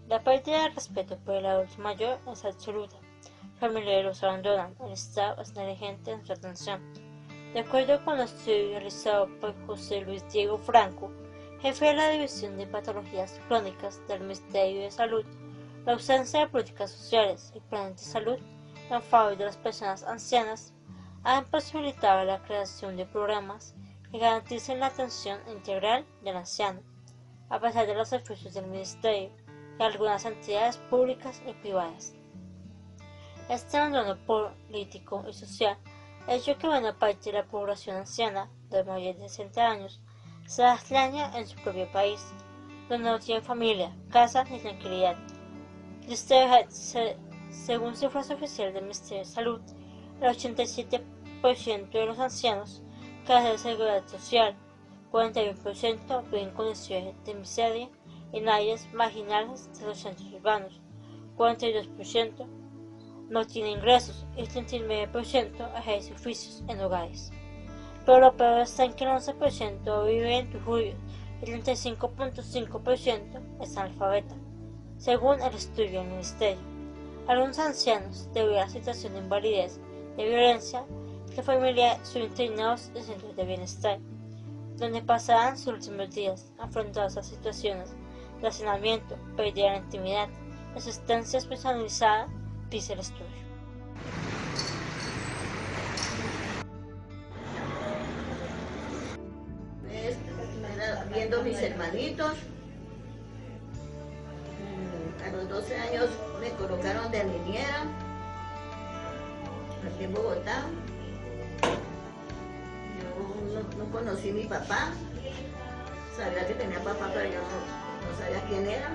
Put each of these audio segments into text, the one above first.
La pérdida de respeto por el adulto mayor es absoluta. Familiares los abandonan, el Estado es negligente en su atención. De acuerdo con un estudio realizado por José Luis Diego Franco, jefe de la División de Patologías Crónicas del Ministerio de Salud, la ausencia de políticas sociales y planes de salud en favor de las personas ancianas ha imposibilitado la creación de programas que garanticen la atención integral del anciano, a pesar de los esfuerzos del Ministerio y algunas entidades públicas y privadas. Este abandono político y social ha hecho que buena parte de la población anciana de mayores de 60 años se extraña en su propio país, donde no tiene familia, casa ni tranquilidad. Según cifras oficiales del Ministerio de Salud, el 87% de los ancianos carecen de seguridad social, 41% viven en condiciones de miseria en áreas marginales de los centros urbanos, 42% no tiene ingresos y el 39% ejerce oficios en hogares. Pero lo peor está en que el 11% vive en Trujillo y el 35.5% es analfabeta, según el estudio del Ministerio. Algunos ancianos, debido a la situación de invalidez y de violencia, la familia son internados en centros de bienestar, donde pasarán sus últimos días afrontados a situaciones de hacinamiento, pérdida de la intimidad, asistencia especializada, dice el estudio. Viendo mis hermanitos, a los 12 años me colocaron de niñera aquí en Bogotá. Yo no conocí a mi papá, sabía que tenía papá, pero yo no sabía quién era.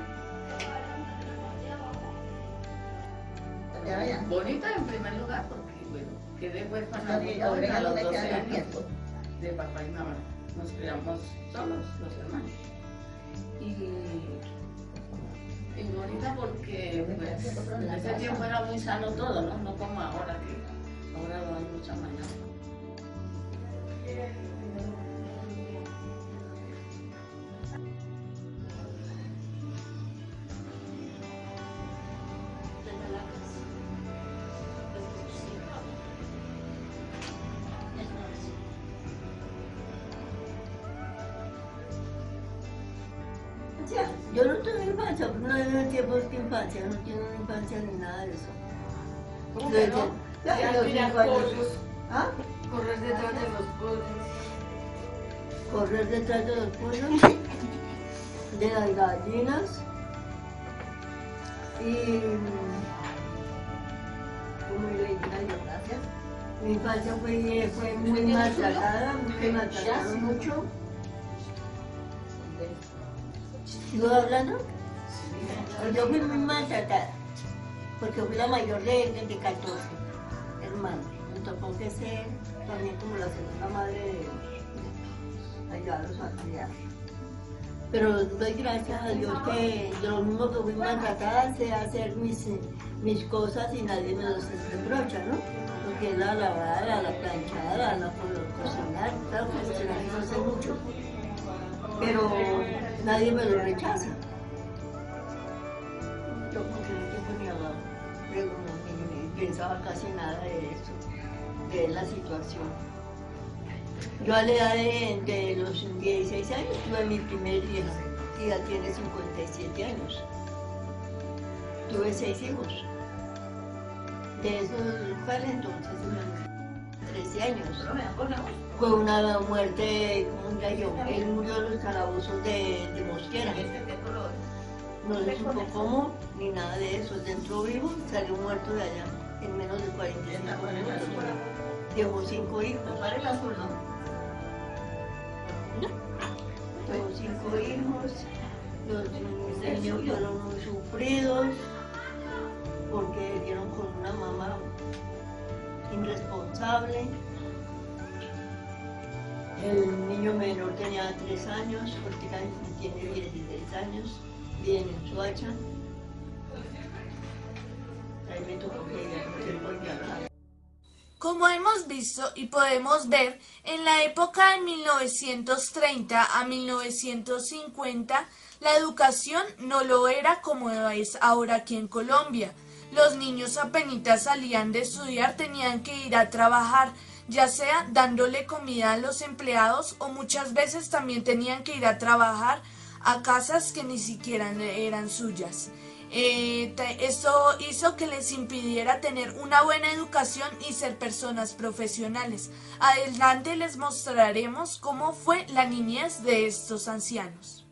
Bonita en primer lugar, porque bueno, quedé huérfana a los 12 años de papá y mamá. Nos criamos solos, los hermanos. Y bonita porque pues, en ese tiempo era muy sano todo, ¿no? No como ahora, que ahora no hay mucha mañana. Yo no tuve infancia, no en tiempos de infancia, no tengo infancia ni nada de eso. ¿Cómo que no? Ya, mirar pollos. ¿Ah? Correr detrás de los pollos. Correr detrás de los pollos, de las gallinas y como le dije, gracias. Mi infancia fue muy maltratada, me maltrataron mucho. ¿Sigo hablando? Yo fui muy maltratada, porque fui la mayor de 14 hermanos. Me tocó que ser también como la segunda madre de allá, los allá. Pero doy gracias a Dios que de lo mismo que fui maltratada sé hacer mis cosas y nadie me los reprocha, ¿no? Porque la lavada, la planchada, la cocinar, claro, cocinar no sé mucho. Pero nadie me lo rechaza. Yo porque no tengo ni hablado, ni pensaba casi nada de eso, de la situación. Yo a la edad de los 16 años tuve mi primer hija, y ya tiene 57 años. Tuve 6 hijos. De esos, ¿cuál entonces? 13 años. Fue una muerte, como un gallo. Él murió en los calabozos de Mosquera. No le supo cómo, ni nada de eso. Dentro vivo, salió muerto de allá, en menos de 45 minutos. Dejó 5 hijos. Dejó 5 hijos. Los niños fueron muy sufridos, porque vivieron con una mamá irresponsable. El niño menor tenía 3 años, Ortiga tiene 16 años, vive en Soacha. Ahí me tocó que ella no se volvió a hablar. Como hemos visto y podemos ver, en la época de 1930 a 1950, la educación no lo era como es ahora aquí en Colombia. Los niños apenas salían de estudiar, tenían que ir a trabajar, ya sea dándole comida a los empleados o muchas veces también tenían que ir a trabajar a casas que ni siquiera eran suyas. Esto hizo que les impidiera tener una buena educación y ser personas profesionales. Adelante les mostraremos cómo fue la niñez de estos ancianos.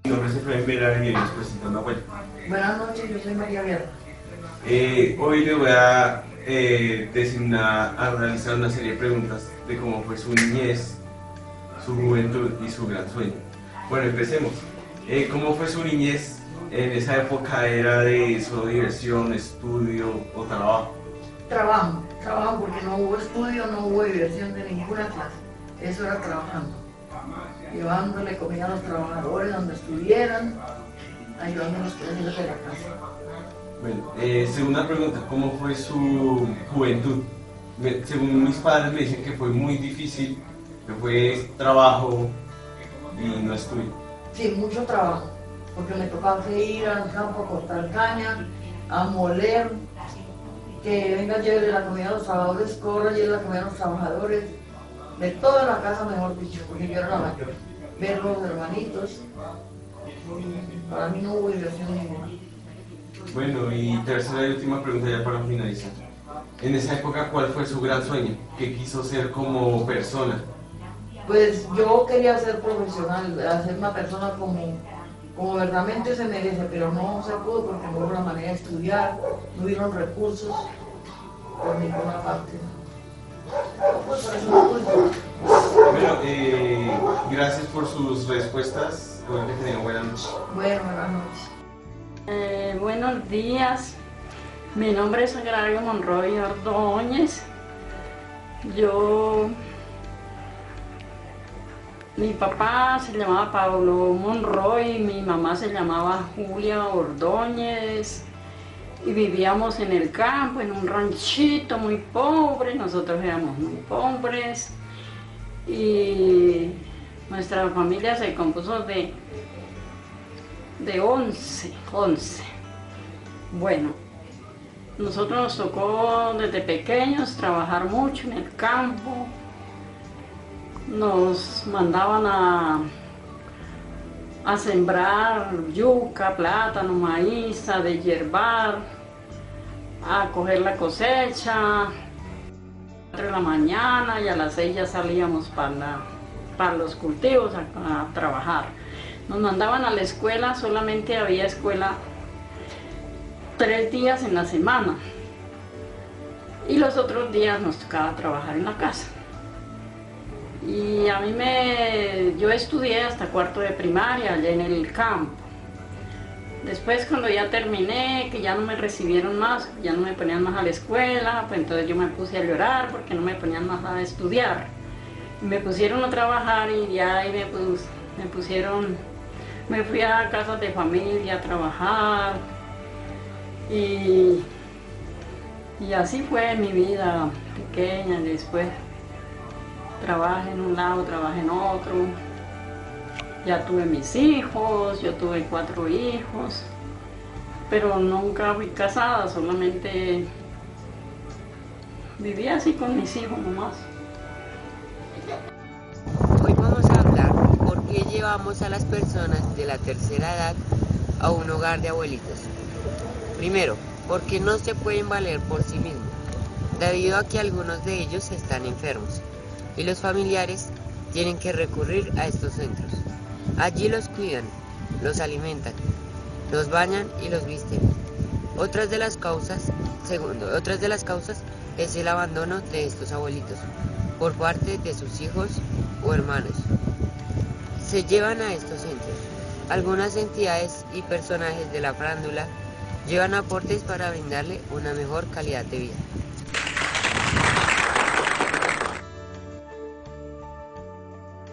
Mi nombre es Efraín Vera y les presento a mi abuela. Buenas noches, yo soy María Guerra. Hoy le voy a realizar una serie de preguntas de cómo fue su niñez, su juventud y su gran sueño. Bueno, empecemos. ¿Cómo fue su niñez? En esa época era de solo diversión, estudio o trabajo. Trabajo porque no hubo estudio, no hubo diversión de ninguna clase. Eso era trabajando. Llevándole comida a los trabajadores donde estuvieran, ayudándolos con ellos de la casa. Bueno, segunda pregunta, ¿cómo fue su juventud? Según mis padres me dicen que fue muy difícil, que fue trabajo y no estudio. Sí, mucho trabajo, porque me tocaba ir al campo a cortar caña, a moler, que venga lleve la comida a los trabajadores, corra lleve la comida a los trabajadores, de toda la casa mejor dicho, porque yo era la mayor. Ver los hermanitos, para mí no hubo diversión ninguna. Bueno, y tercera y última pregunta ya para finalizar. En esa época, ¿cuál fue su gran sueño? ¿Qué quiso ser como persona? Pues yo quería ser profesional, ser una persona como verdaderamente se merece, pero no se pudo porque no hubo una manera de estudiar, no hubieron recursos por ninguna parte. Pues por eso no pude. Bueno, gracias por sus respuestas. Espero que tengan buena noche. Bueno, buenas noches. Buenos días, mi nombre es Agrario Monroy Ordóñez. Mi papá se llamaba Pablo Monroy, mi mamá se llamaba Julia Ordóñez y vivíamos en el campo, en un ranchito muy pobre, nosotros éramos muy pobres y nuestra familia se compuso de 11. Bueno, nosotros nos tocó desde pequeños trabajar mucho en el campo. Nos mandaban a sembrar yuca, plátano, maíz, a deshiervar, a coger la cosecha. A las 4 de la mañana y a las 6 ya salíamos para los cultivos a trabajar. Nos mandaban a la escuela, solamente había escuela 3 días en la semana y los otros días nos tocaba trabajar en la casa. Y yo estudié hasta 4º de primaria allá en el campo. Después cuando ya terminé, que ya no me recibieron más, ya no me ponían más a la escuela, pues entonces yo me puse a llorar porque no me ponían más a estudiar. Me pusieron a trabajar y ya ahí me fui a casas de familia a trabajar y así fue mi vida pequeña. Después trabajé en un lado, trabajé en otro. Ya tuve mis hijos, yo tuve 4 hijos, pero nunca fui casada, solamente vivía así con mis hijos nomás. Hoy vamos a hablar por qué llevamos a las personas de la tercera edad a un hogar de abuelitos. Primero, porque no se pueden valer por sí mismos, debido a que algunos de ellos están enfermos y los familiares tienen que recurrir a estos centros. Allí los cuidan, los alimentan, los bañan y los visten. Otras de las causas es el abandono de estos abuelitos por parte de sus hijos o hermanos. Se llevan a estos centros. Algunas entidades y personajes de la farándula llevan aportes para brindarle una mejor calidad de vida.